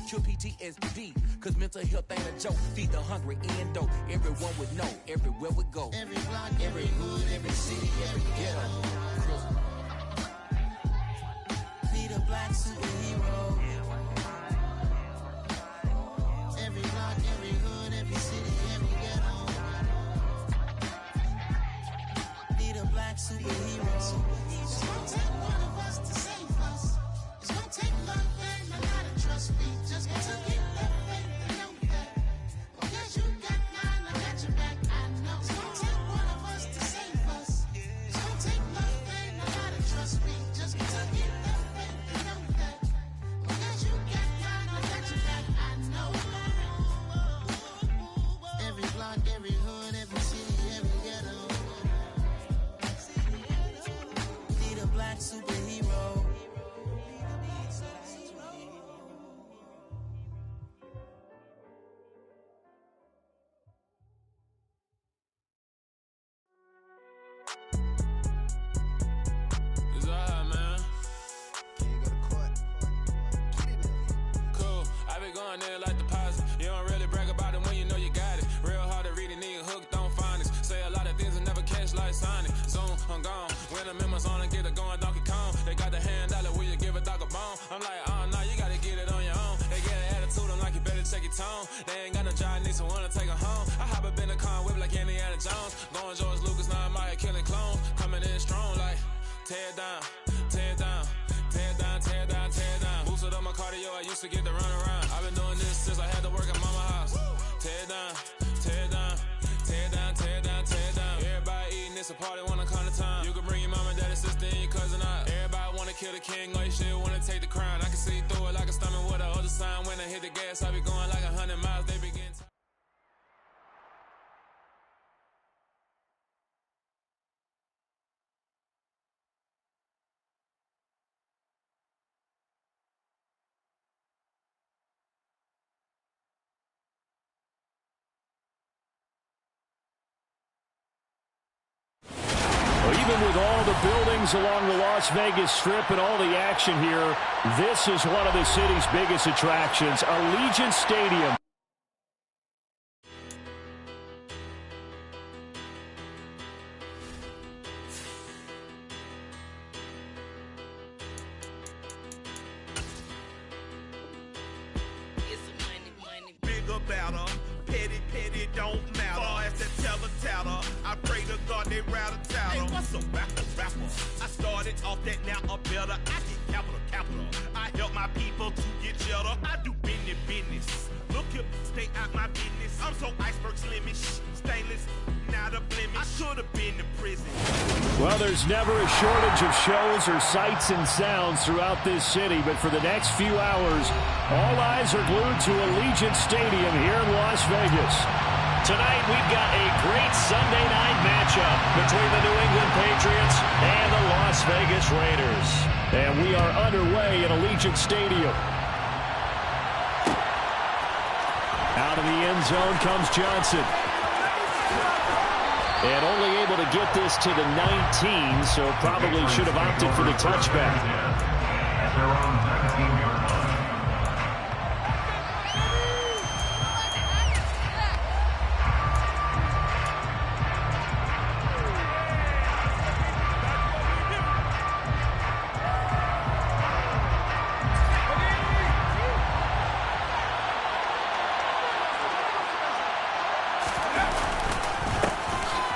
cure PTSD. Cause mental health ain't a joke. Feed the hungry and dope. Everyone would know, everywhere we go. Every block, every hood, every city, every ghetto. Need a black superhero. Every block, every hood, every city, every ghetto. Need a black superhero. It's gonna take one of us to save us. It's gonna take love and a lot of trust me. Just to get that faith and know that. Because you got mine, I got your back, I know. It's gonna take one of us to save us. It's gonna take love and a lot of trust me. Just to get that faith and know that. Because you got mine, I got your back, I know. Every block, every hood, every city, every ghetto. Need a black superhero. It's all man. Can you go to court? Get it now. Cool. I been going there like deposit. You don't really brag about it when you know you got it. Real hard to read a nigga hooked on finance. Say a lot of things and never catch like Sonic. Zoom, I'm gone. When I'm in my zone and get it going Donkey Kong. They got the $100, will you give a dog a bone? I'm like, oh no, you gotta get it on your own. They get an attitude, I'm like, you better check your tone. They ain't got no job, need someone to take her home. I hop up in the car whip like Indiana Jones. Going George Lucas, now I'm out here killing clones. Coming in strong like, tear down, tear down, tear down, tear down, tear down. Boosted up my cardio, I used to get to run around. I've been doing this since I had to work at mama house. Tear down, tear down, tear down, tear down, tear down. Everybody eating, it's a party when I come to time. You can bring your mama, daddy, sister, and your cousin out. Everybody wanna kill the king, or you shit wanna take the crown. I can see through it like a stomach with a other sign. When I hit the gas, I be going like 100 miles. They begin. Even with all the buildings along the Las Vegas Strip and all the action here, this is one of the city's biggest attractions, Allegiant Stadium. Bigger, better, petty, petty, don't matter. Far as that teller, I pray to God they rattle tattle. Hey, what's a rapper? I started off that, now I'm better. I get capital. I help my people to get cheddar. I do business. Look here, stay out my business. I'm so iceberg slimish, stainless, not a blemish. I should have been to prison. Well, there's never a shortage of shows or sights and sounds throughout this city, but for the next few hours, all eyes are glued to Allegiant Stadium here in Las Vegas. Tonight, we've got a great Sunday night matchup between the New England Patriots and the Las Vegas Raiders. And we are underway at Allegiant Stadium. Out of the end zone comes Johnson. And only able to get this to the 19, so probably should have opted for the touchback.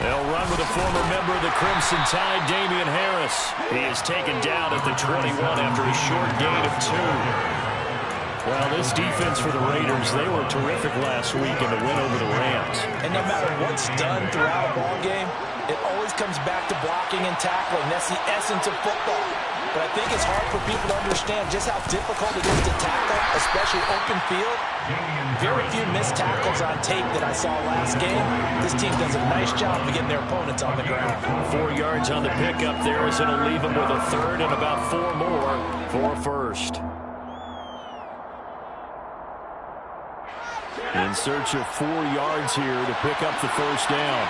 They'll run with a former member of the Crimson Tide, Damian Harris. He is taken down at the 21 after a short gain of 2. Well, this defense for the Raiders, they were terrific last week in the win over the Rams. And no matter what's done throughout a ball game, it always comes back to blocking and tackling. That's the essence of football. But I think it's hard for people to understand just how difficult it is to tackle, especially open field. Very few missed tackles on tape that I saw last game. This team does a nice job of getting their opponents on the ground. 4 yards on the pickup there is going to leave them with a third and about 4 more for a first. In search of 4 yards here to pick up the first down.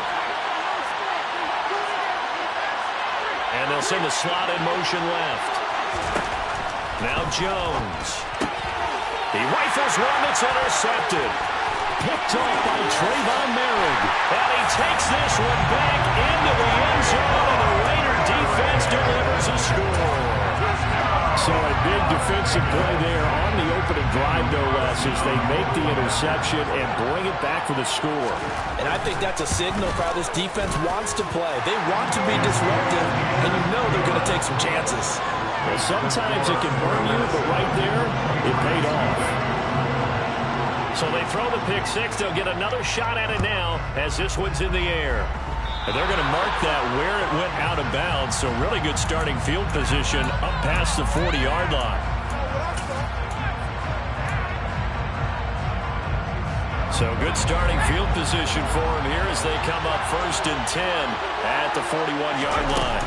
And they'll send the slot in motion left. Now Jones. He rifles one that's intercepted. Picked off by Trayvon Merrick. And he takes this one back into the end zone, and the Raider defense delivers a score. So a big defensive play there on the opening drive, no less, as they make the interception and bring it back for the score. And I think that's a signal for how this defense wants to play. They want to be disruptive, and you know they're going to take some chances. Well, sometimes it can burn you, but right there, it paid off. So they throw the pick six. They'll get another shot at it now as this one's in the air. And they're going to mark that where it went out of bounds. So really good starting field position up past the 40-yard line. So good starting field position for him here as they come up 1st and 10 at the 41-yard line.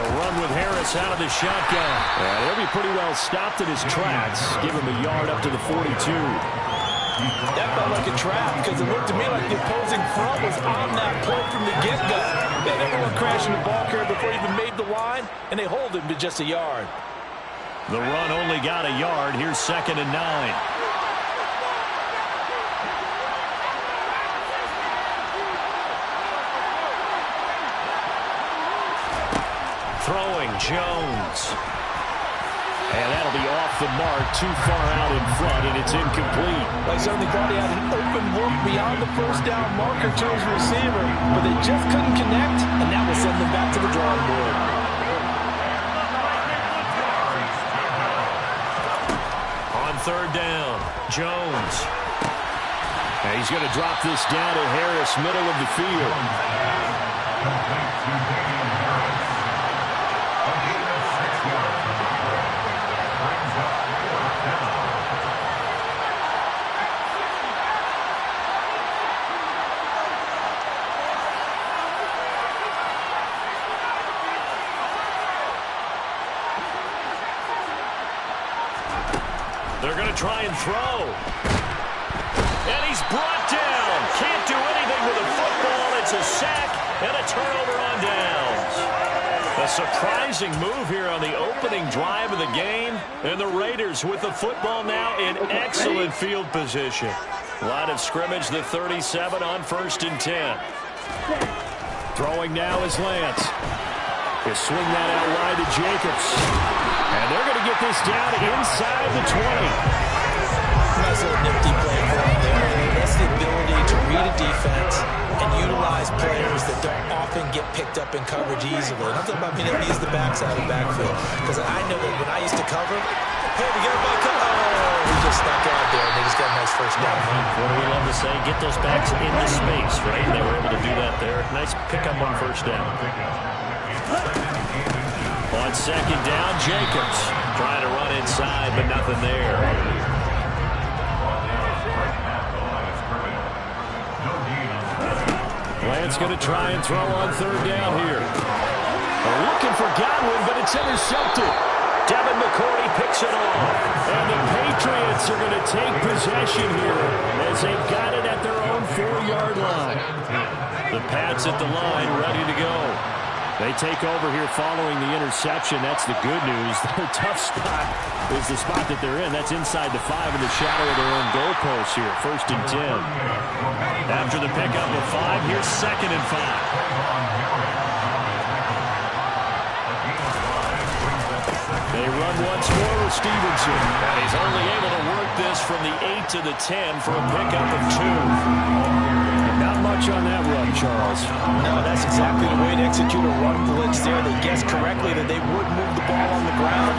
A run with Harris out of the shotgun. And he'll be pretty well stopped in his tracks. Give him a yard up to the 42. That felt like a trap because it looked to me like the opposing front was on that play from the get-go. They had everyone crashing the ball carrier before he even made the line, and they hold him to just a yard. The run only got a yard. Here's 2nd and 9. Throwing Jones. And that'll be off the mark, too far out in front, and it's incomplete. I certainly thought he had an open look beyond the first down marker to his receiver, but they just couldn't connect, and that will send them back to the drawing board. On 3rd down, Jones. And he's going to drop this down to Harris, middle of the field. They're going to try and throw. And he's brought down. Can't do anything with the football. It's a sack and a turnover on downs. A surprising move here on the opening drive of the game. And the Raiders with the football now in excellent field position. Line of scrimmage, the 37 on 1st and 10. Throwing now is Lance. He'll swing that out wide to Jacobs. And they're going to get this down inside the 20. Nice little nifty play for him there. That's the ability to read a defense and utilize players that don't often get picked up in coverage easily. And I'm talking about being able to use the backside of the backfield. Because I know that when I used to cover, hey, we got a ball cover. Oh, he just snuck out there, and they just got a nice first down. What do we love to say? Get those backs into space, right? They were able to do that there. Nice pickup on 1st down. On 2nd down, Jacobs trying to run inside, but nothing there. Lance going to try and throw on 3rd down here. They're looking for Godwin, but it's intercepted. Devin McCourty picks it off. And the Patriots are going to take possession here as they've got it at their own 4-yard line. The Pats at the line, ready to go. They take over here following the interception. That's the good news. Their tough spot is the spot that they're in. That's inside the 5 in the shadow of their own goalpost here. 1st and 10. After the pickup of 5, here's 2nd and 5. They run once more with Stevenson. And he's only able to work this from the 8 to the 10 for a pickup of 2. Not much on that run, Charles. No, that's exactly the way to execute a run blitz there. They guessed correctly that they would move the ball on the ground,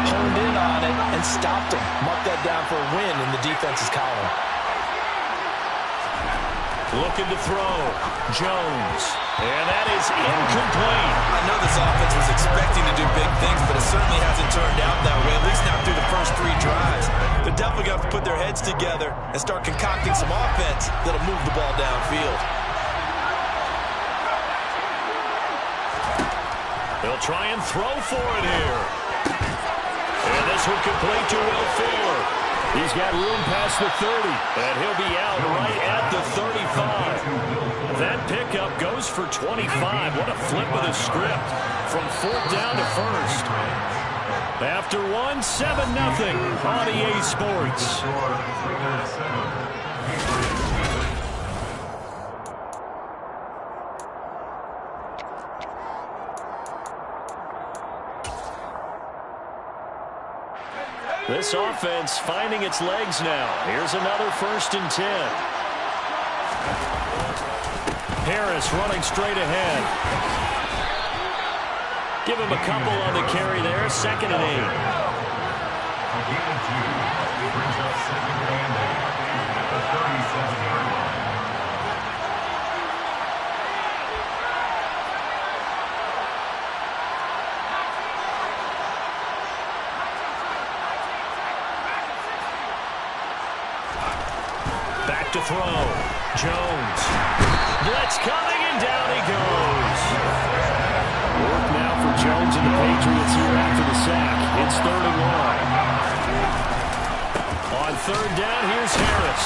honed in on it, and stopped them. Mark that down for a win in the defense's column. Looking to throw. Jones. And that is incomplete. I know this offense was expecting to do big things, but it certainly hasn't turned out that way, at least not through the first 3 drives. They're definitely going to have to put their heads together and start concocting some offense that'll move the ball downfield. They'll try and throw for it here. And this one complete to Will Fuller. He's got room past the 30, and he'll be out right at the 35. That pickup goes for 25. What a flip of the script from 4th down to 1st. After one, 7-0 on EA Sports. This offense finding its legs now. Here's another 1st and 10. Harris running straight ahead. Give him a couple on the carry there. 2nd and 8. Brings up 2nd and 8 at the 37-yard line. Back to throw. Jones. Blitz coming, and down he goes. Work now for Jones and the Patriots here after the sack. It's 3rd and 1. On 3rd down, here's Harris.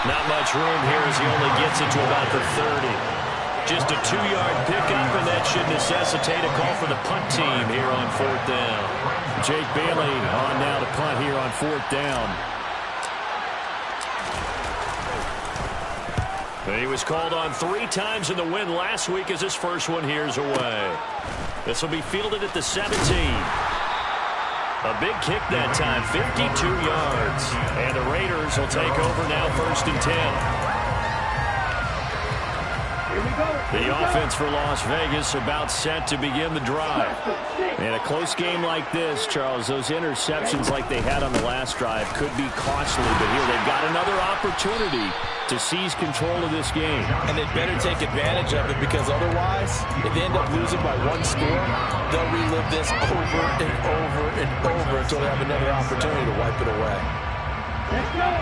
Not much room here as he only gets it to about the 30. Just a 2-yard pickup, and that should necessitate a call for the punt team here on 4th down. Jake Bailey on now to punt here on 4th down. He was called on 3 times in the win last week as his first one here's away. This will be fielded at the 17. A big kick that time, 52 yards. And the Raiders will take over now 1st and 10. The offense for Las Vegas about set to begin the drive. In a close game like this, Charles, those interceptions like they had on the last drive could be costly, but here they've got another opportunity to seize control of this game. And they'd better take advantage of it, because otherwise, if they end up losing by 1 score, they'll relive this over and over and over until they have another opportunity to wipe it away.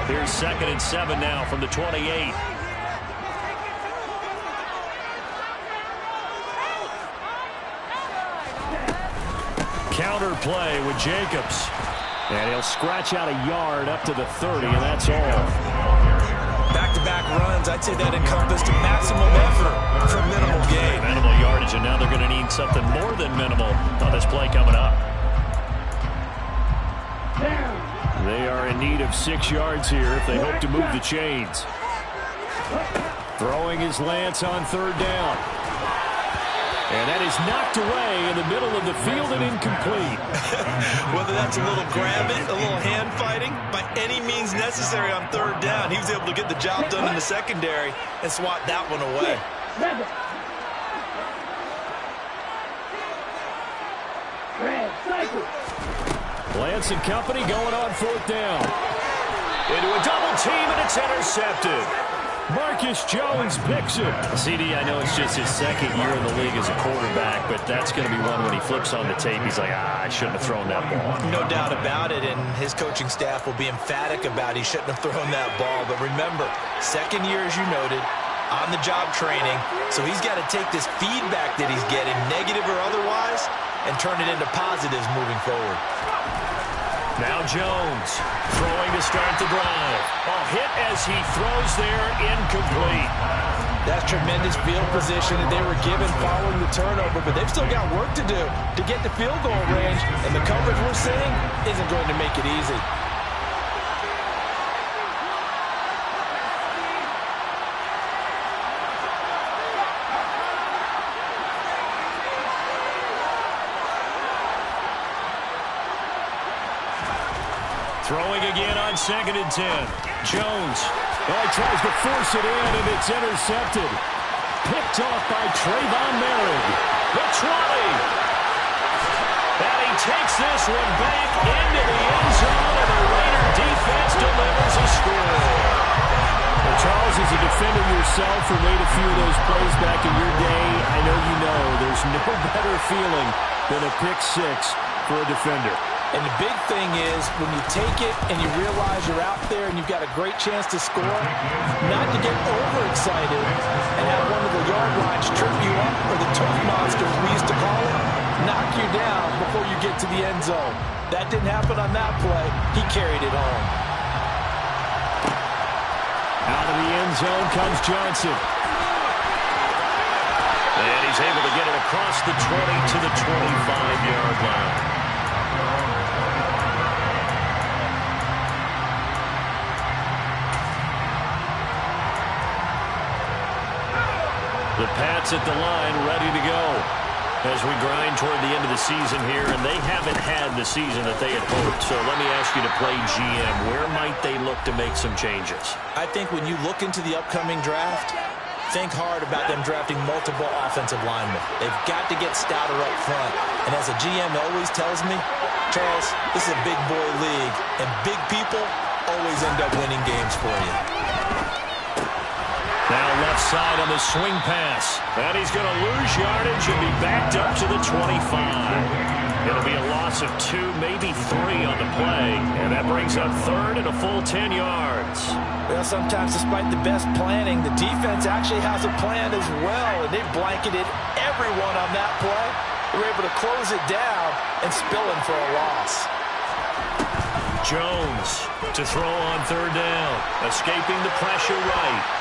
Here's 2nd and 7 now from the 28. Counter play with Jacobs. And he'll scratch out a yard up to the 30, and that's all. Back-to-back runs, I'd say that encompassed maximum effort for minimal gain. Minimal yardage, and now they're going to need something more than minimal on this play coming up. They are in need of 6 yards here if they hope to move the chains. Throwing is Lance on 3rd down. And that is knocked away in the middle of the field and incomplete. Whether that's a little grabbing, a little hand fighting, by any means necessary on 3rd down, he was able to get the job done in the secondary and swat that one away. Lance and company going on 4th down. Into a double team, and it's intercepted. Marcus Jones picks it. CD, I know it's just his 2nd year in the league as a quarterback, but that's going to be one when he flips on the tape, he's like, I shouldn't have thrown that ball. No doubt about it, and his coaching staff will be emphatic about he shouldn't have thrown that ball. But remember, 2nd year, as you noted, on-the-job training, so he's got to take this feedback that he's getting, negative or otherwise, and turn it into positives moving forward. Now Jones throwing to start the drive. A hit as he throws there, incomplete. That's tremendous field position that they were given following the turnover, but they've still got work to do to get the field goal range, and the coverage we're seeing isn't going to make it easy. Throwing again on 2nd and 10. Jones. Oh, he tries to force it in, and it's intercepted. Picked off by Trayvon Merrick. The 20. And he takes this one back into the end zone, and the Raider defense delivers a score. Well, Charles, as a defender yourself who made a few of those plays back in your day, I know you know there's no better feeling than a pick 6 for a defender. And the big thing is, when you take it and you realize you're out there and you've got a great chance to score, not to get overexcited and have one of the yard lines trip you up, or the turf monster, as we used to call it, knock you down before you get to the end zone. That didn't happen on that play. He carried it home. Out of the end zone comes Johnson. And he's able to get it across the 20 to the 25-yard line. The Pats at the line, ready to go as we grind toward the end of the season here, and they haven't had the season that they had hoped. So let me ask you to play GM. Where might they look to make some changes? I think when you look into the upcoming draft, think hard about them drafting multiple offensive linemen. They've got to get stouter up front. And as a GM always tells me, Charles, this is a big boy league, and big people always end up winning games for you. Now left side on the swing pass. And he's going to lose yardage and be backed up to the 25. It'll be a loss of 2, maybe 3 on the play. And that brings up third and a full 10 yards. Well, sometimes despite the best planning, the defense actually has a plan as well. And they blanketed everyone on that play. They were able to close it down and spill in for a loss. Jones to throw on third down. Escaping the pressure right.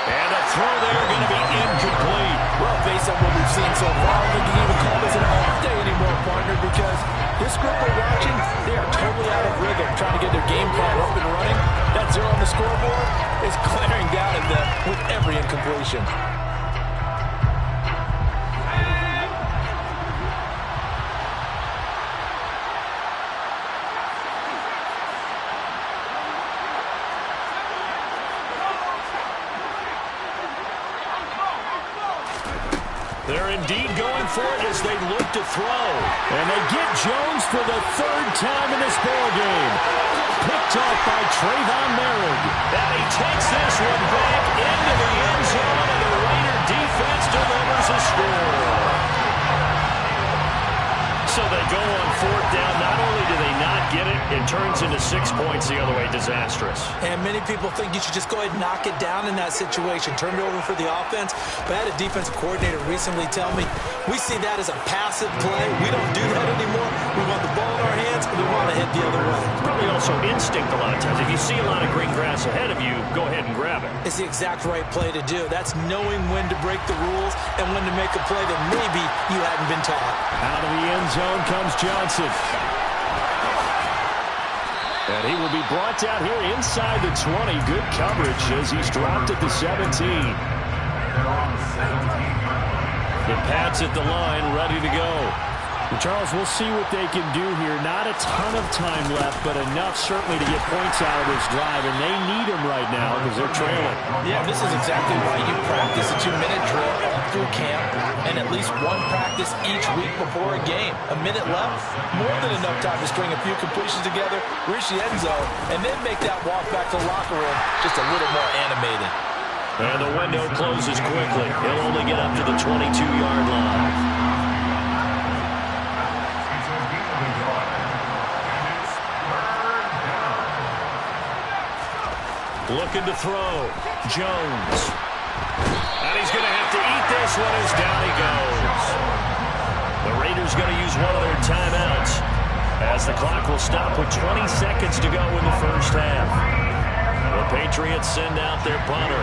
And a throw there going to be incomplete. Well, based on what we've seen so far, I don't think you can even call this an off day anymore, partner, because this group we're watching, they are totally out of rhythm, trying to get their game plan up and running. That 0 on the scoreboard is glaring down at them with every incompletion. They're indeed going for it as they look to throw. And they get Jones for the 3rd time in this ballgame. Picked off by Trayvon Merrick. And he takes this one back into the end zone, and the Raider defense delivers a score. So they go on 4th down. Not only do they not get it, it turns into 6 points the other way. Disastrous. And many people think you should just go ahead and knock it down in that situation. Turn it over for the offense. But I had a defensive coordinator recently tell me, we see that as a passive play. We don't do that anymore. We want the ball in our hands, and we want to head the other way. Probably also instinct a lot of times. If you see a lot of green grass ahead of you, go ahead and grab it. It's the exact right play to do. That's knowing when to break the rules and when to make a play that maybe you hadn't been taught. Out of the end zone comes Johnson. And he will be brought down here inside the 20. Good coverage as he's dropped at the 17. The Pats at the line, ready to go. Charles, we'll see what they can do here. Not a ton of time left, but enough certainly to get points out of this drive, and they need them right now because they're trailing. Yeah, this is exactly why you practice a 2-minute drill all through camp and at least one practice each week before a game. A minute left, more than enough time to string a few completions together, reach the end zone, and then make that walk back to the locker room just a little more animated. And the window closes quickly. He'll only get up to the 22-yard line. Looking to throw. Jones. And he's going to have to eat this one as down he goes. The Raiders going to use one of their timeouts as the clock will stop with 20 seconds to go in the first half. The Patriots send out their punter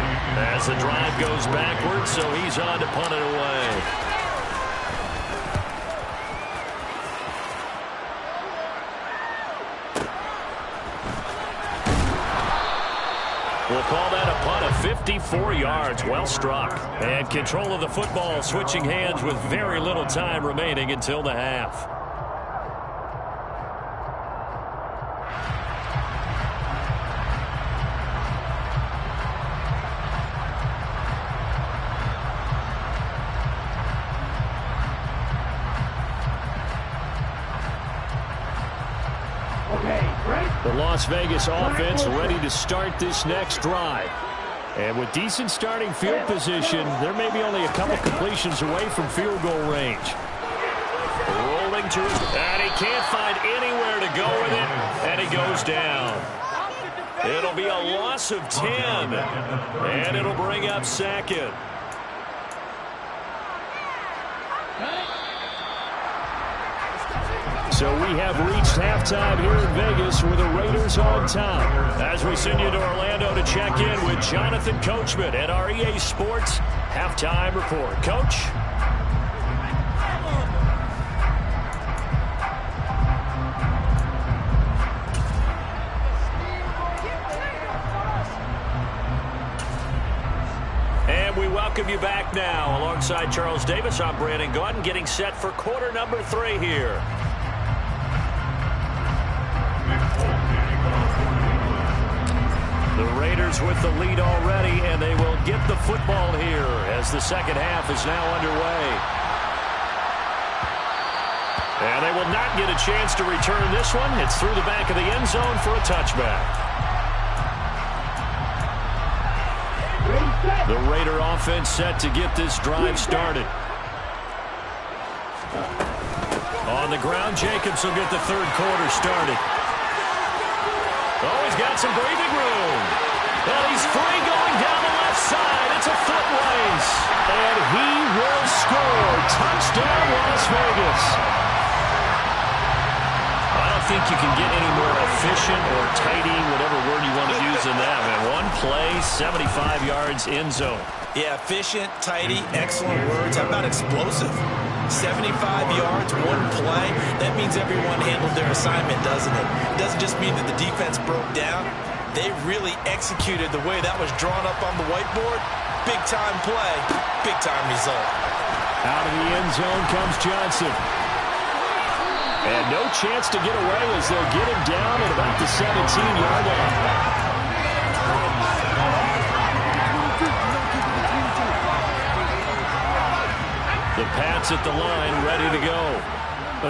as the drive goes backwards, so he's on to punt it away. We'll call that a punt of 54 yards. Well struck. And control of the football switching hands with very little time remaining until the half. The Las Vegas offense ready to start this next drive. And with decent starting field position, there may be only a couple completions away from field goal range. Rolling to his, and he can't find anywhere to go with it, and he goes down. It'll be a loss of 10, and it'll bring up second. So we have reached halftime here in Vegas with the Raiders on top. As we send you to Orlando to check in with Jonathan Coachman at our EA Sports Halftime Report. Coach? welcome you back now. Alongside Charles Davis, I'm Brandon Gaudin, getting set for quarter number 3 here. The Raiders with the lead already, and they will get the football here as the second half is now underway. And they will not get a chance to return this one. It's through the back of the end zone for a touchback. The Raider offense set to get this drive started. On the ground, Jacobs will get the third quarter started. Oh, he's got some breathing room. And he's free going down the left side. It's a foot race. And he will score. Touchdown, Las Vegas. I don't think you can get any more efficient or tidy, whatever word you want to use in that, man. One play, 75 yards, end zone. Yeah, efficient, tidy, excellent words. How about explosive? 75 yards, one play. That means everyone handled their assignment, doesn't it? It doesn't just mean that the defense broke down. They really executed the way that was drawn up on the whiteboard. Big-time play, big-time result. Out of the end zone comes Johnson. And no chance to get away as they'll get him down at about the 17-yard line. The Pats at the line, ready to go.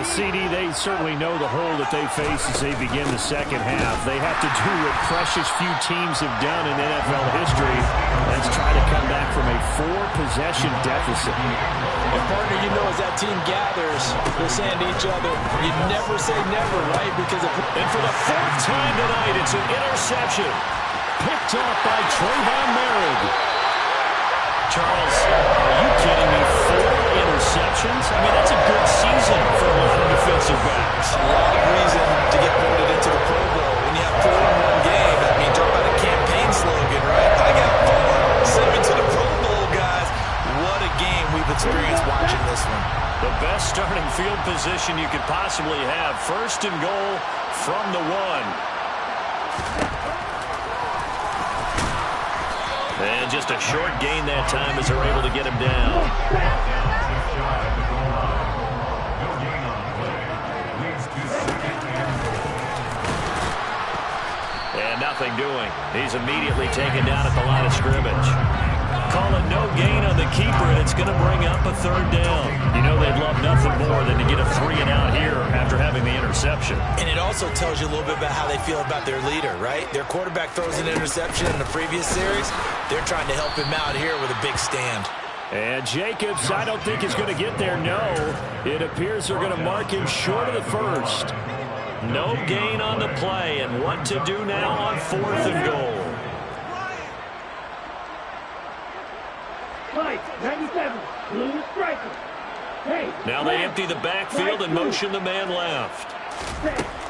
CD, they certainly know the hole that they face as they begin the second half. They have to do what precious few teams have done in NFL history. Let's try to come back from a 4-possession deficit. And partner, you know, as that team gathers, they're saying to each other, you never say never, right? Because and for the 4th time tonight, it's an interception. Picked off by Trayvon Merritt. Charles, are you kidding me? 4 interceptions? I mean, that's a good season for a lot of defensive backs. A lot of reason to get voted into the Pro Bowl. When you have 4 in one game, I mean, talk about a campaign slogan, right? I got 4. Send me to the Pro Bowl, guys. What a game we've experienced watching this one. The best starting field position you could possibly have. 1st and goal from the 1. And just a short gain that time as they're able to get him down. And nothing doing. He's immediately taken down at the line of scrimmage. Call it no gain on the keeper, and it's going to bring up a 3rd down. You know they'd love nothing more than to get a 3-and-out here after having the interception. And it also tells you a little bit about how they feel about their leader, right? Their quarterback throws an interception in the previous series. They're trying to help him out here with a big stand. And Jacobs, I don't think is going to get there. No, it appears they're going to mark him short of the 1st. No gain on the play, and what to do now on 4th and goal. Now they empty the backfield and motion the man left.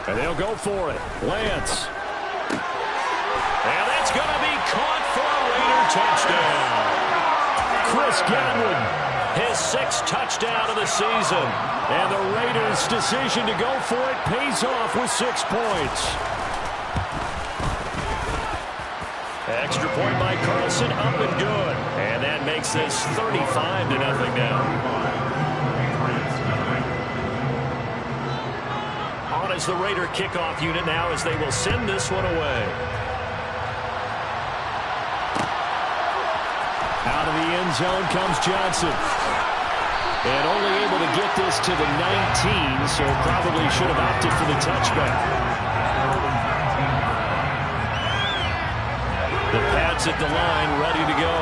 And they'll go for it. Lance. And that's going to be caught for a Raider touchdown. Chris Godwin, his 6th touchdown of the season. And the Raiders' decision to go for it pays off with 6 points. Extra point by Carlson, up and good. And that makes this 35-0 now. On is the Raider kickoff unit now as they will send this one away. Out of the end zone comes Johnson. And only able to get this to the 19, so probably should have opted for the touchback. The Pats at the line, ready to go.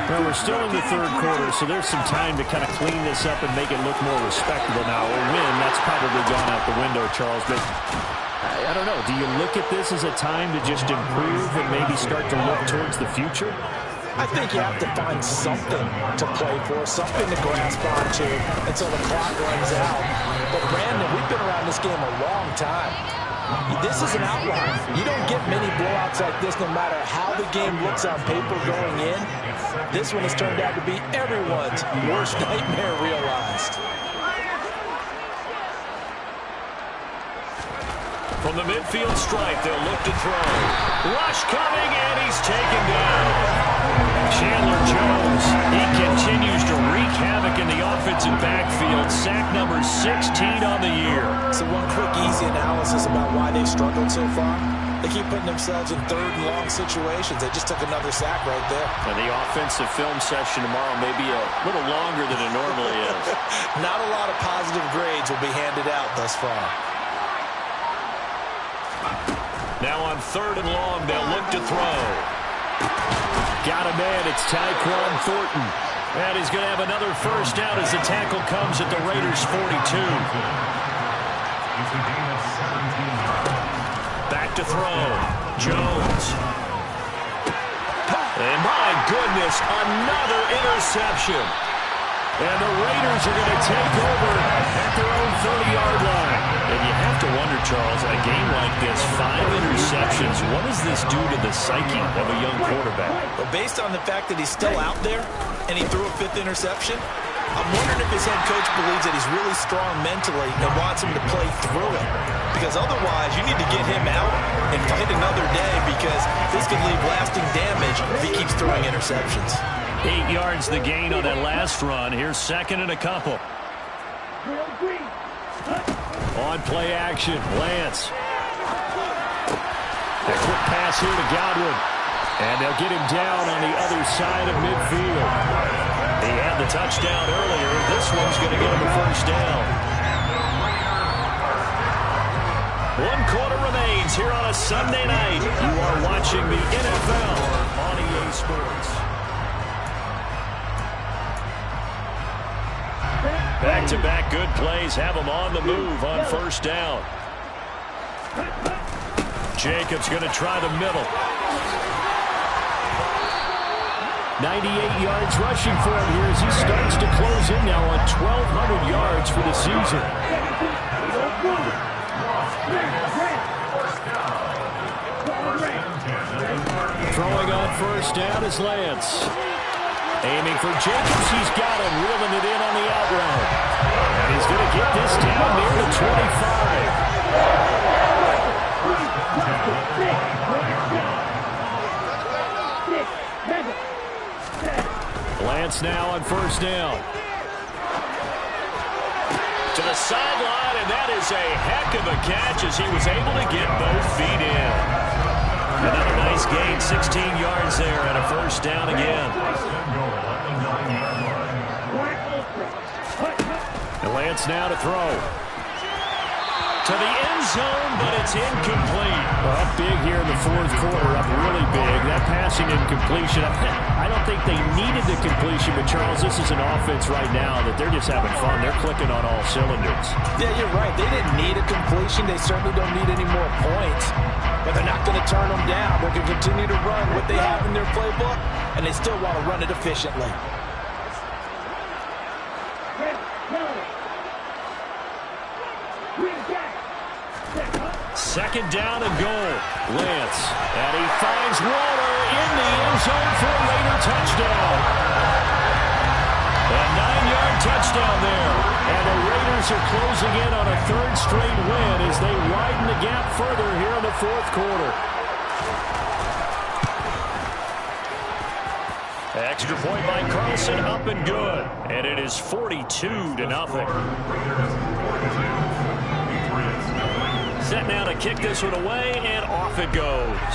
Well, we're still in the 3rd quarter, so there's some time to kind of clean this up and make it look more respectable now. A win, that's probably gone out the window, Charles. But I don't know. Do you look at this as a time to just improve and maybe start to look towards the future? I think you have to find something to play for, something to grasp onto until the clock runs out. But, Brandon, we've been around this game a long time. This is an outlier. You don't get many blowouts like this no matter how the game looks on paper going in. This one has turned out to be everyone's worst nightmare realized. From the midfield stripe, they'll look to throw. Rush coming, and he's taken down. Chandler Jones, he continues to wreak havoc in the offensive backfield. Sack number 16 on the year. So one quick, easy analysis about why they've struggled so far. They keep putting themselves in third and long situations. They just took another sack right there. And the offensive film session tomorrow may be a little longer than it normally is. Not a lot of positive grades will be handed out thus far. Now on 3rd and long, they'll look to throw. Got a man, it's Tyquan Thornton. And he's going to have another first down as the tackle comes at the Raiders' 42. Back to throw. Jones. And my goodness, another interception. And the Raiders are going to take over at their own 30-yard line. And you have to wonder, Charles, in a game like this, 5 interceptions, what does this do to the psyche of a young quarterback? Well, based on the fact that he's still out there and he threw a 5th interception, I'm wondering if his head coach believes that he's really strong mentally and wants him to play through it. Because otherwise, you need to get him out and fight another day, because this could leave lasting damage if he keeps throwing interceptions. 8 yards the gain on that last run. Here's 2nd and a couple. On play action, Lance. A quick pass here to Godwin. And they'll get him down on the other side of midfield. He had the touchdown earlier. This one's going to get him a first down. 1 quarter remains here on a Sunday night. You are watching the NFL on EA Sports. Back-to-back good plays have them on the move on first down. Jacobs going to try the middle. 98 yards rushing for him here as he starts to close in now on 1,200 yards for the season. Throwing on first down is Lance. Aiming for Jacobs, he's got him, reeling it in on the out route. And he's going to get this down near the 25. Lance now on first down. To the sideline, and that is a heck of a catch as he was able to get both feet in. Another nice gain, 16 yards there, and a first down again. And Lance now to throw. To the end zone, but it's incomplete. Well, up big here in the 4th quarter, up really big. That passing incompletion, I don't think they needed the completion, but Charles, this is an offense right now that they're just having fun. They're clicking on all cylinders. Yeah, you're right. They didn't need a completion. They certainly don't need any more points. But they're not going to turn them down. They're going to continue to run what they have in their playbook, and they still want to run it efficiently. Second down and goal. Lance. And he finds Waller in the end zone for a Raider touchdown. A 9-yard touchdown there. And the Raiders are closing in on a 3rd straight win as they widen the gap further here in the 4th quarter. Extra point by Carlson, up and good. And it is 42-0. Set now to kick this one away, and off it goes.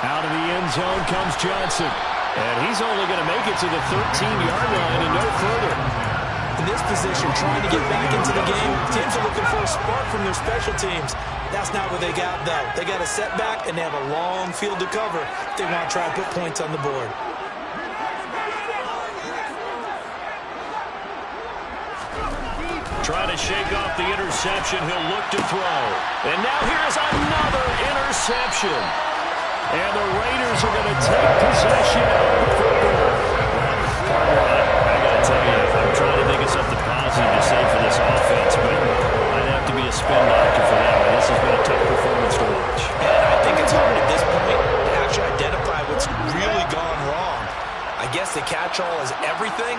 Out of the end zone comes Johnson. And he's only going to make it to the 13-yard line and no further. In this position, trying to get back into the game, teams are looking for a spark from their special teams. That's not what they got, though. They got a setback, and they have a long field to cover if they want to try and put points on the board. Trying to shake off the interception. He'll look to throw. And now here's another interception. And the Raiders are going to take possession of the football. I got to tell you, I'm trying to think of something positive to say for this offense, but I'd have to be a spin doctor for that one. This has been a tough performance to watch. And I think it's hard at this point to actually identify what's really gone wrong. I guess the catch-all is everything.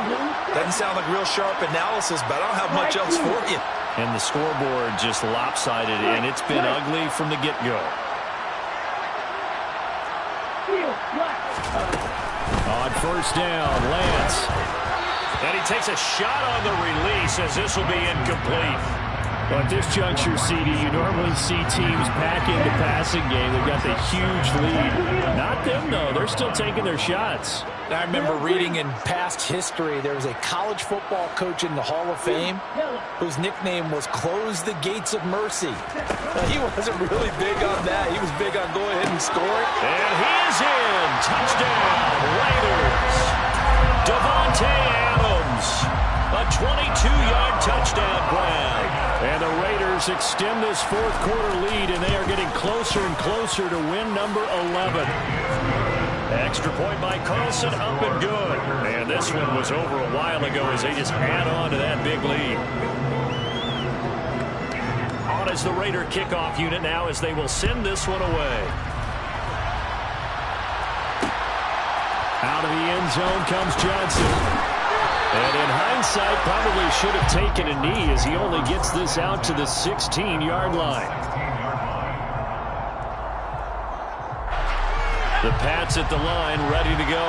Doesn't sound like real sharp analysis, but I don't have much else for you. And the scoreboard just lopsided, and it's been ugly from the get-go. first down. Lance. And he takes a shot on the release as this will be incomplete. Well, at this juncture, CD, you normally see teams pack in the passing game. They've got the huge lead. Not them, though. They're still taking their shots. I remember reading in past history there was a college football coach in the Hall of Fame whose nickname was Close the Gates of Mercy. He wasn't really big on that. He was big on go ahead and score it. And he is in. Touchdown, Raiders. Davante Adams. A 22-yard touchdown grab. And the Raiders extend this fourth quarter lead, and they are getting closer and closer to win number 11. Extra point by Carlson, up and good. And this one was over a while ago as they just add on to that big lead. On is the Raider kickoff unit now as they will send this one away. Out of the end zone comes Johnson. And in hindsight, probably should have taken a knee as he only gets this out to the 16-yard line. The Pats at the line, ready to go.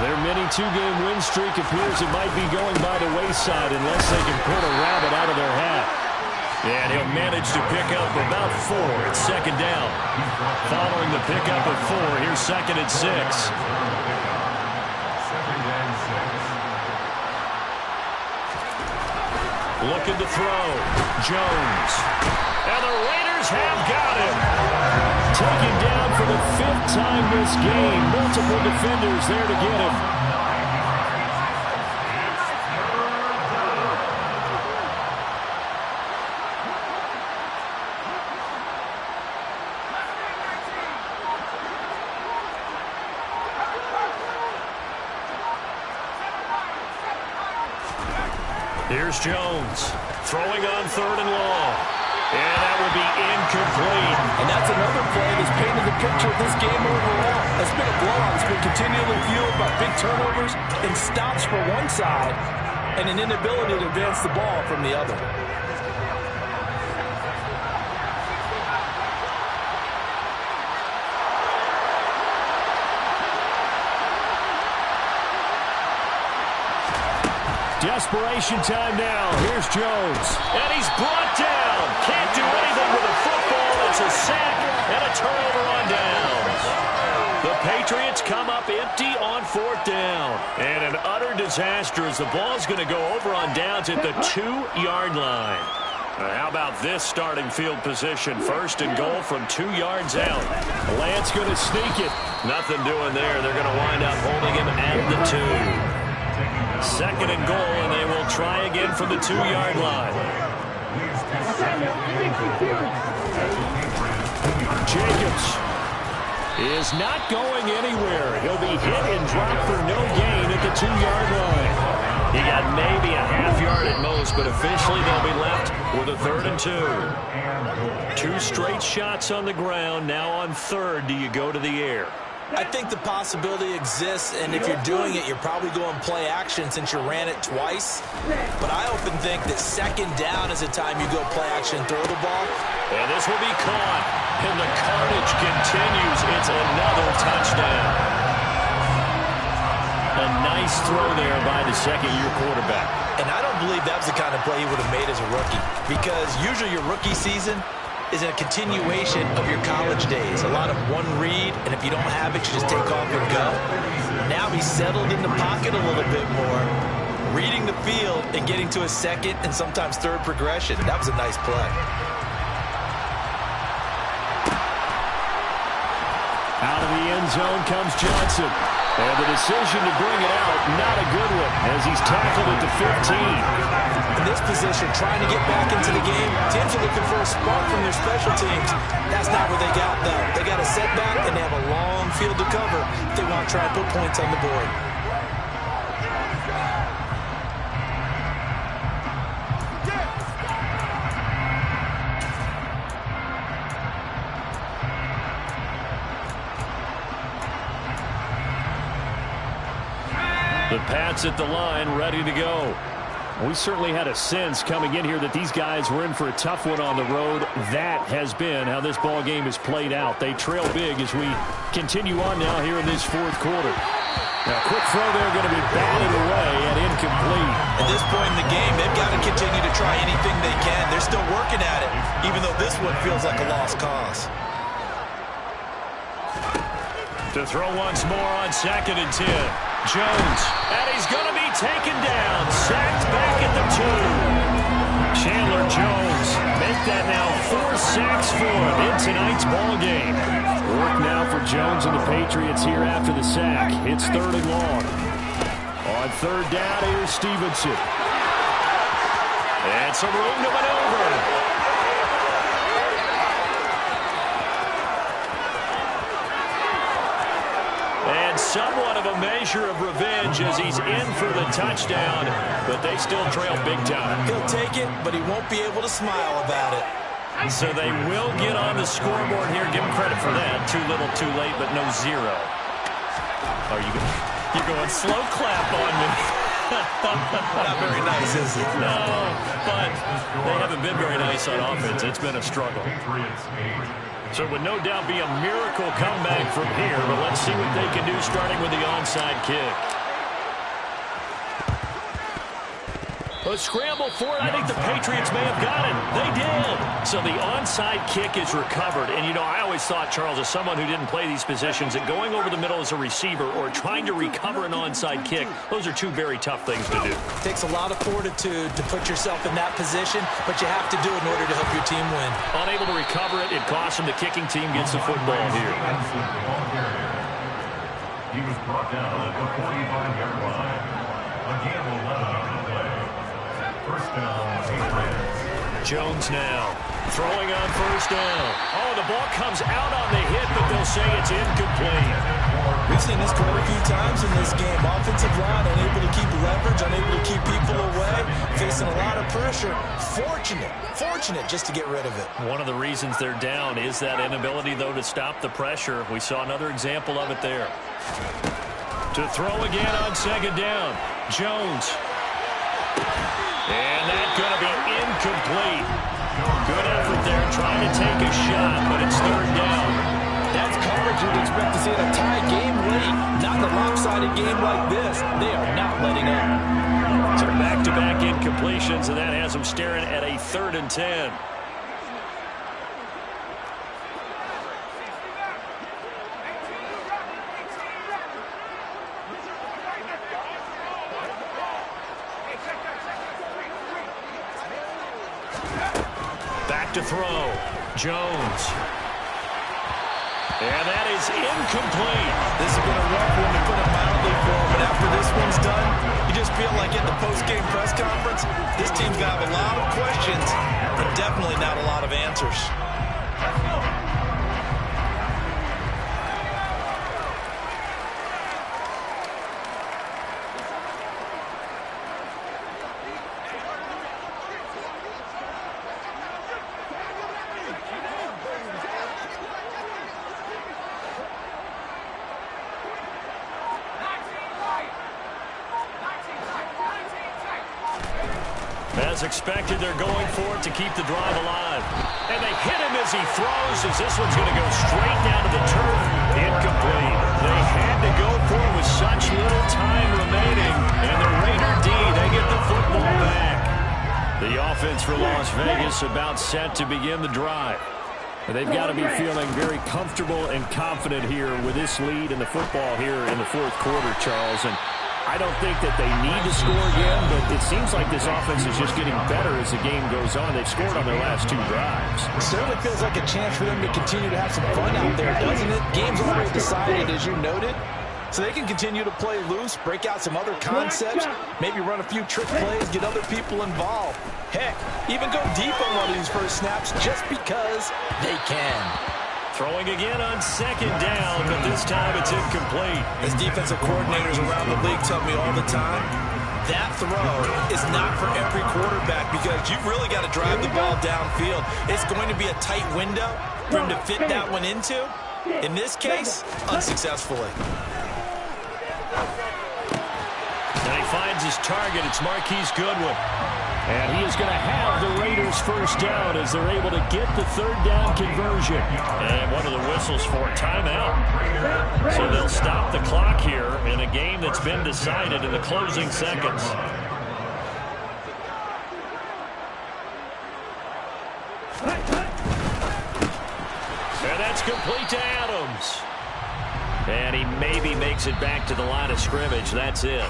Their mini two-game win streak appears it might be going by the wayside unless they can put a rabbit out of their hat. And he'll manage to pick up about 4 at second down. Following the pickup of 4, here's second and 6. Looking to throw. Jones. And the Raiders have got him. Taken down for the 5th time this game. Multiple defenders there to get him. Here's Jones, throwing on 3rd and long. And that will be incomplete. And that's another play that's painted the picture of this game overall. It's been a blowout. It's been continually fueled by big turnovers and stops for one side and an inability to advance the ball from the other. Desperation time now. Here's Jones. And he's brought down. Can't do anything with a football. It's a sack and a turnover on downs. The Patriots come up empty on 4th down. And an utter disaster as the ball's going to go over on downs at the 2-yard line. How about this starting field position? 1st and goal from 2 yards out. Lance going to sneak it. Nothing doing there. They're going to wind up holding him at the 2. 2nd and goal, and they will try again from the 2-yard line. Jacobs is not going anywhere. He'll be hit and dropped for no gain at the 2-yard line. He got maybe a half yard at most, but officially they'll be left with a 3rd and 2. 2 straight shots on the ground. Now on 3rd, do you go to the air? I think the possibility exists, and if you're doing it, you're probably going play action since you ran it twice. But I often think that 2nd down is the time you go play action, throw the ball. And this will be caught, and the carnage continues. It's another touchdown. A nice throw there by the second-year quarterback. And I don't believe that was the kind of play he would have made as a rookie, because usually your rookie season is a continuation of your college days. A lot of one read, and if you don't have it, you just take off and go. Now he's settled in the pocket a little bit more, reading the field and getting to a 2nd and sometimes 3rd progression. That was a nice play. Out of the end zone comes Johnson. And the decision to bring it out, not a good one, as he's tackled at the 15. In this position, trying to get back into the game, teams are looking for a spark from their special teams. That's not what they got, though. They got a setback, and they have a long field to cover if they want to try and put points on the board. The Pats at the line, ready to go. We certainly had a sense coming in here that these guys were in for a tough one on the road. That has been how this ball game has played out. They trail big as we continue on now here in this fourth quarter. Now, quick throw there, going to be batted away and incomplete. At this point in the game, they've got to continue to try anything they can. They're still working at it, even though this one feels like a lost cause. To throw once more on 2nd and 10. Jones, and he's going to be taken down. Sacked back at the 2. Chandler Jones make that now 4 sacks for him in tonight's ball game. Work now for Jones and the Patriots here after the sack. It's 3rd and long. On 3rd down, here's Stevenson. And some room to maneuver. And somewhat of a measure of revenge as he's in for the touchdown, but they still trail big time. He'll take it, but he won't be able to smile about it. So they will get on the scoreboard here. Give him credit for that. Too little, too late, but no 0. Are you're going slow clap on me. Not very nice, is it? No, but they haven't been very nice on offense. It's been a struggle. So it would no doubt be a miracle comeback from here, but let's see what they can do starting with the onside kick. A scramble for it. I think the Patriots may have got it. They did. So the onside kick is recovered. And, you know, I always thought, Charles, as someone who didn't play these positions, that going over the middle as a receiver or trying to recover an onside kick, those are two very tough things to do. It takes a lot of fortitude to put yourself in that position, but you have to do it in order to help your team win. Unable to recover it, it costs him. The kicking team gets the football here. He was brought down at the 45-yard line. Again, 11 on the play. First down, Patriots. Jones now throwing on 1st down. Oh, the ball comes out on the hit, but they'll say it's incomplete. We've seen this quite a few times in this game. Offensive line unable to keep leverage, unable to keep people away, facing a lot of pressure. Fortunate just to get rid of it. One of the reasons they're down is that inability, though, to stop the pressure. We saw another example of it there. To throw again on 2nd down. Jones. And that's going to be incomplete. Good effort there trying to take a shot, but it's 3rd down. That's coverage you'd expect to see in a tie game late. Not in a lopsided game like this. They are not letting up. So back-to-back incompletions, and that has them staring at a 3rd and 10. To throw. Jones. And that is incomplete. This has been a rough one, to put it mildly, for him. But after this one's done, you just feel like at the post-game press conference, this team's going to have a lot of questions, but definitely not a lot of answers. As expected, they're going for it to keep the drive alive. And they hit him as he throws, as this one's going to go straight down to the turf. Incomplete. They had to go for it with such little time remaining. And the Raider D, they get the football back. The offense for Las Vegas about set to begin the drive. They've got to be feeling very comfortable and confident here with this lead in the football here in the 4th quarter, Charles. And I don't think that they need to score again, but it seems like this offense is just getting better as the game goes on. They've scored on their last 2 drives. It certainly feels like a chance for them to continue to have some fun out there, doesn't it? Game's already decided, as you noted. So they can continue to play loose, break out some other concepts, maybe run a few trick plays, get other people involved. Heck, even go deep on one of these first snaps just because they can. Throwing again on 2nd down, but this time it's incomplete. As defensive coordinators around the league tell me all the time, that throw is not for every quarterback because you've really got to drive the ball downfield. It's going to be a tight window for him to fit that one into. In this case, unsuccessfully. And he finds finds his target. It's Marquise Goodwin. And he is going to have the Raiders first down as they're able to get the third down conversion. And one of the whistles for timeout. So they'll stop the clock here in a game that's been decided in the closing seconds. And that's complete to Adams. And he maybe makes it back to the line of scrimmage. That's it.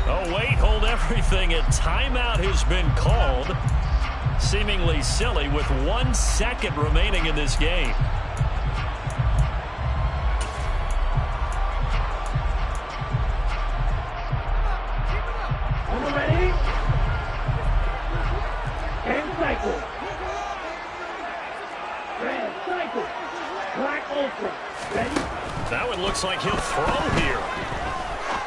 Oh, wait, hold everything. A timeout has been called. Seemingly silly with 1 second remaining in this game. Ready? And cycle. Red cycle. Black ultra. Ready? That one looks like he'll throw here.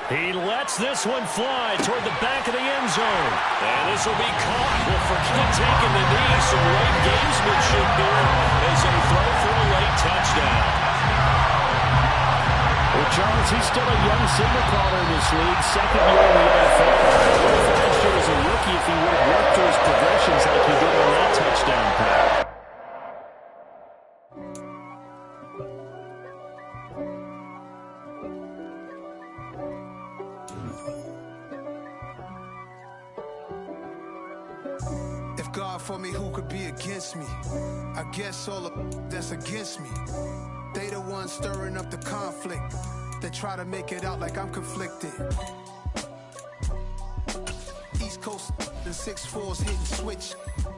He lets this one fly toward the back of the end zone. And this will be caught. Will forget taking the knee. Some late gamesmanship here as they throw for a late touchdown. Well, Charles, he's still a young signal caller in this league. Second year in the NFL. Last year as a rookie, if he would have worked through his progressions like he did on that touchdown pass. God for me, who could be against me? I guess all of that's against me. They the ones stirring up the conflict. They try to make it out like I'm conflicted. East Coast, the 6'4s hitting switch.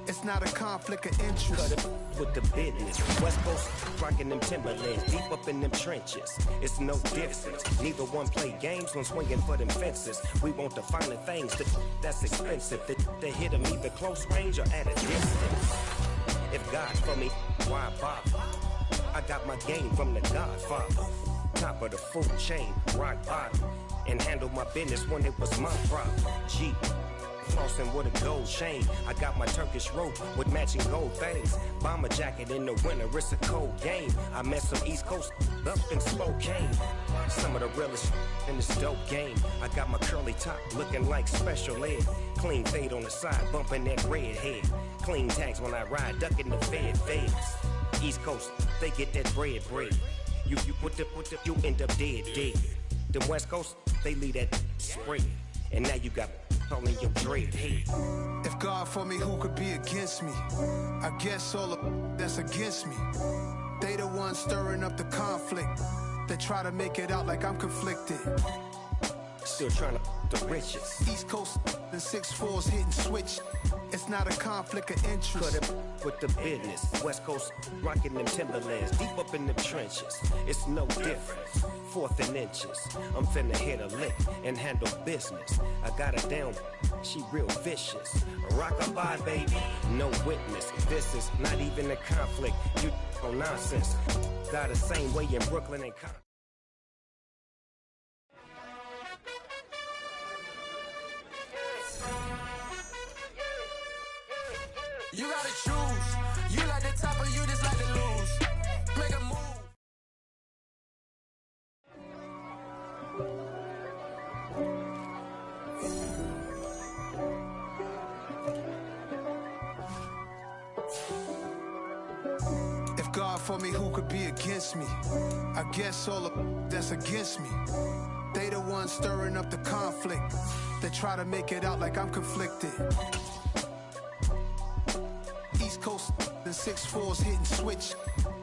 It's not a conflict of interest. Cut it with the business. West Coast rocking them Timberlands, deep up in them trenches. It's no difference. Neither one play games when swinging for them fences. We want the finer things that's expensive. That hit them either close range or at a distance. If God for me, why bother? I got my game from the Godfather. Top of the food chain, rock bottom. And handle my business when it was my problem. G. Flossing with a gold chain. I got my Turkish rope with matching gold things. Bomber jacket in the winter, it's a cold game. I met some East Coast up in Spokane. Some of the realest in this dope game. I got my curly top looking like special ed. Clean fade on the side, bumping that red head. Clean tags when I ride, ducking the feds. East Coast, they get that bread. You you end up dead. The West Coast, they leave that spray. And now you got calling your dread head. If God for me, who could be against me? I guess all of that's against me. They the ones stirring up the conflict. They try to make it out like I'm conflicted. Still trying to the riches. East Coast, the 6'4s hitting switch. It's not a conflict of interest. Cut it with the business. West Coast rocking them Timberlands, deep up in them trenches. It's no difference. 4th and inches. I'm finna hit a lick and handle business. I got her down, she real vicious. Rock-a-bye, baby, no witness. This is not even a conflict. You on nonsense. Got the same way in Brooklyn and Compton. You gotta choose. You like the top or you just like to lose. Make a move. If God for me, who could be against me? I guess all of that's against me. They the ones stirring up the conflict. They try to make it out like I'm conflicted. East Coast, the 6'4s hitting switch.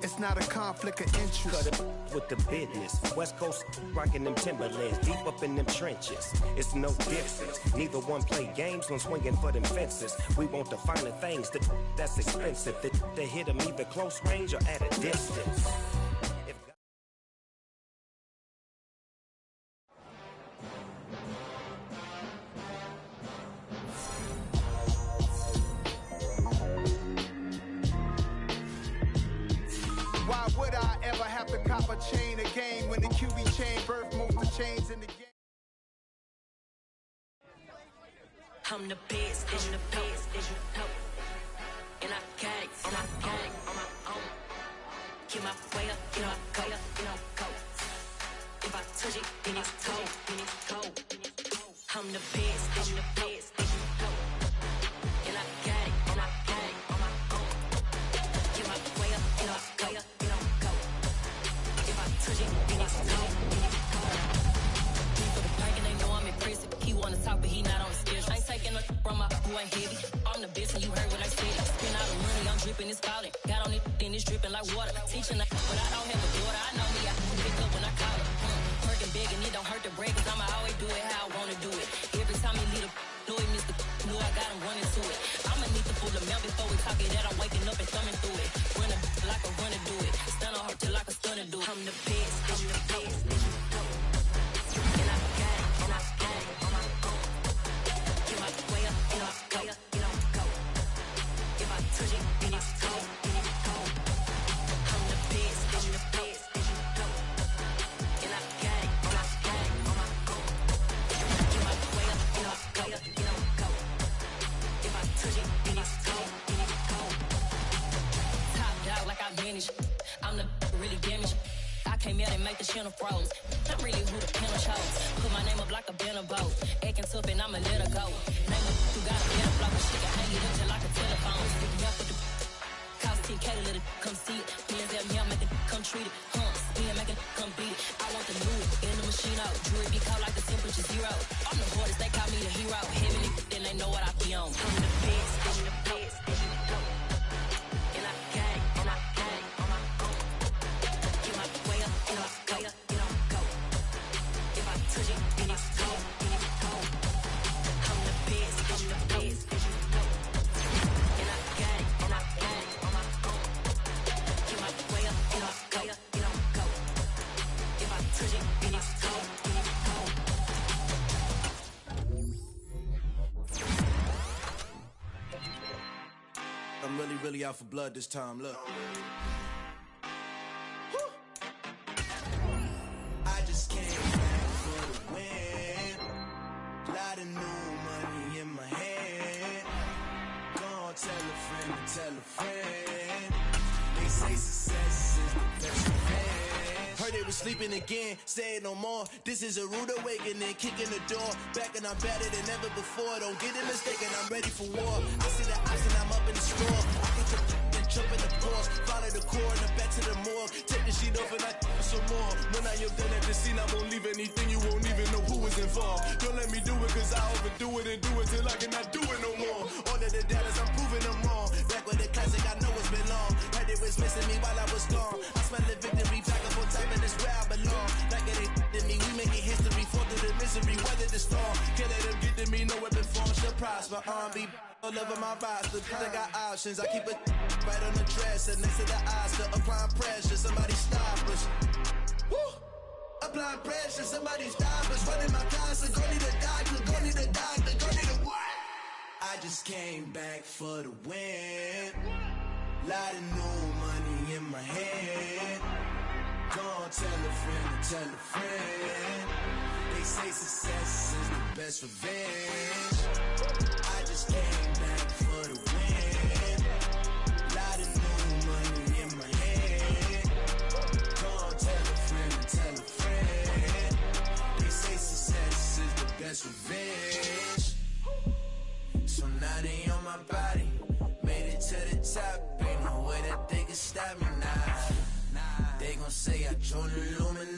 It's not a conflict of interest. Cut it with the business. West Coast rocking them Timberlands, deep up in them trenches. It's no difference. Neither one play games when swinging for them fences. We want the finer things that's expensive. That hit them either close range or at a distance. Why would I ever have to cop a chain again when the QB chain birthed most of the chains in the game? I'm the best, I'm the best, and I got it on my own. Get my way up, get my go, go. If I touch it, then it's cold, I'm the best. dripping, it's falling. Got on it, then it's dripping like water. Teaching but I don't have a daughter. I know me, I can pick up when I call her. Hurting big and it don't hurt to break, cause I'ma always do it how I wanna do it. Every time he lead a know he missed the know I got him running to it. I'ma need to pull the mouth before we talk it that I'm waking up and thumbing through it. Run a like a runner do it. Stun on her till like a stunner do it. I'm the best, I'm the best. And I got it, and I got it on my own. Get my way up, get my way up, get on go. If I touch it, then it's cold, then it's cold. I'm the best, I'm the best, and I got it, and I got it on my own. Get my way up, get my way up, get on go. If I touch it, then it's cold, then it's cold. Top dog like I vanished. I'm the really damaged. I came out and make the channel froze. I'm really who the panel chose. Put my name up like a banner boat. Acting tough and I'ma let her go. Name up who got a better block. She can hang it up just like a telephone. Stick me up with the cost 10K to let it come see it. Hands out me, I make it come treat it. Spin, make it come beat it. I want the new in the machine out. Jewelry be caught like the temperature zero. I'm the hardest, they call me the hero. Heaven, then they know what I be on. I'm the best, I'm the best, and I got it, and I got it on my own. Get my way up, get my way up, get on go. If I touch it, then it's cold, then it's cold. I'm the best, I'm the best, and I got it, and I got it on my own. Get my way up, get my way up, get on go. If I touch it, then it's cold, then it's cold. I'm really out for blood this time, look. I just came back for the win. Lot of new money in my hand. Gonna tell a friend to tell a friend. They say success is the best revenge. Heard they was sleeping again, say it no more. This is a rude awakening, kicking the door. Back and I'm better than ever before. Don't get it mistaken, I'm ready for war. I see the ops and I'm up in the store. I can jump in the course, follow the core and the back to the morgue. Take the sheet off and I some more. When I am done at the scene, I won't leave anything. You won't even know who was involved. Don't let me do it cause I overdo it and do it till I cannot do it no more. All of the doubters, I'm proving them wrong. Back with the classic, I know it's been long. Heard it was missing me while I was gone. I smell the victory, back up on top and it's where I belong. Like it ain't to me, we making history. Fall through the misery, weather the storm. Can't let them get to me, no weapon form should prosper. R&B all over my roster. I got options, I keep it right on the dresser. Next to the Oscar, applying pressure, somebody stop us. Woo! Applying pressure, somebody stop us. Running my closet, go need a doctor, go need a doctor, go need a what? I just came back for the win. Lot of new money in my hand. Gonna tell a friend to tell a friend. They say success is the best revenge. I just came back for the win. Lot of new money in my hand. Gonna tell a friend to tell a friend. They say success is the best revenge. So now they on my body. Made it to the top. Ain't no way that they can stop me now. They gon' say I joined the Illuminati.